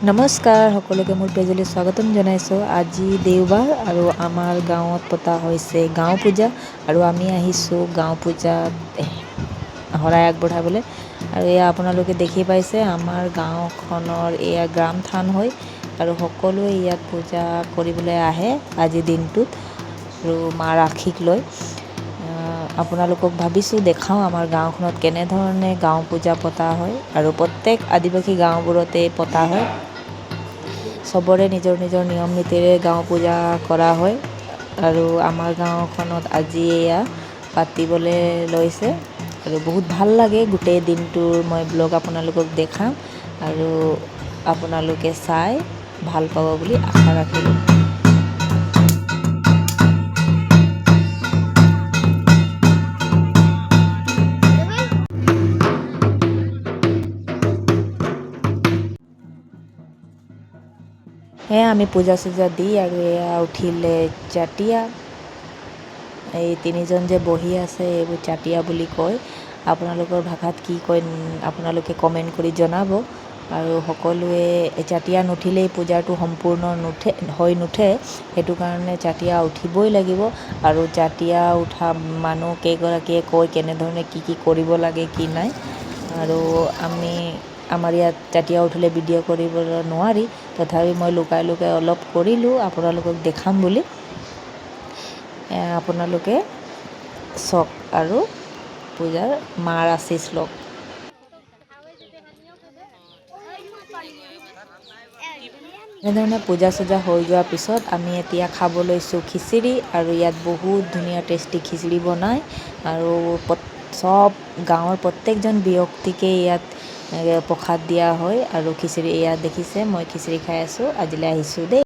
নমস্কাৰ সকলোকে মোৰ পেজলৈ স্বাগতম জনাইছোঁ। আজি দেওবাৰ আৰু আমাৰ গাঁৱত পতা হৈছে গাঁও পূজা আৰু আমি আহিছোঁ গাঁও পূজাত শৰাই আগবঢ়াবলৈ। আৰু এয়া আপোনালোকে দেখি পাইছে আমাৰ গাঁওখনৰ এয়া গ্ৰাম থান হয় আৰু সকলোৱে ইয়াত পূজা কৰিবলৈ আহে আজিৰ দিনটোত আৰু মাৰ আশীষ লয়। আপোনালোকক ভাবিছোঁ দেখাওঁ আমাৰ গাঁওখনত কেনেধৰণে গাঁও পূজা পতা হয় আৰু প্ৰত্যেক আদিবাসী গাঁওবোৰতে পতা হয়। চবৰে নিজৰ নিজৰ নিয়ম নীতিৰে গাঁও পূজা কৰা হয় আৰু আমাৰ গাঁওখনত আজি এয়া পাতিবলৈ লৈছে আৰু বহুত ভাল লাগে। গোটেই দিনটোৰ মই ব্লগ আপোনালোকক দেখাম আৰু আপোনালোকে চাই ভাল পাব বুলি আশা ৰাখিলোঁ। এয়া আমি পূজা চূজা দি আৰু এয়া উঠিলে চাতিয়া। এই তিনিজন যে বহি আছে এইবোৰ চাতিয়া বুলি কয়। আপোনালোকৰ ভাষাত কি কয় আপোনালোকে কমেণ্ট কৰি জনাব। আৰু সকলোৱে চাতিয়া নুঠিলেই পূজাটো সম্পূৰ্ণ নুঠে। সেইটো কাৰণে চাতিয়া উঠিবই লাগিব আৰু চাতিয়া উঠা মানুহ কেইগৰাকীয়ে কয় কেনেধৰণে কি কৰিব লাগে কি নাই। আৰু আমাৰ ইয়াত চাতিয়া উঠিলে ভিডিঅ' কৰিবলৈ নোৱাৰি, তথাপি মই লুকাই অলপ কৰিলোঁ আপোনালোকক দেখাম বুলি। আপোনালোকে চাওক আৰু পূজাৰ মাৰ আশীষ লওক। এনেধৰণে পূজা চূজা হৈ যোৱাৰ পিছত আমি এতিয়া খাব লৈছোঁ খিচিৰি আৰু ইয়াত বহুত ধুনীয়া টেষ্টি খিচিৰি বনায় আৰু চব গাঁৱৰ প্ৰত্যেকজন ব্যক্তিকে ইয়াত প্ৰসাদ দিয়া হয় আৰু খিচিৰি ইয়াত দেখিছে মই খিচিৰি খাই আছোঁ। আজিলৈ আহিছোঁ দেই।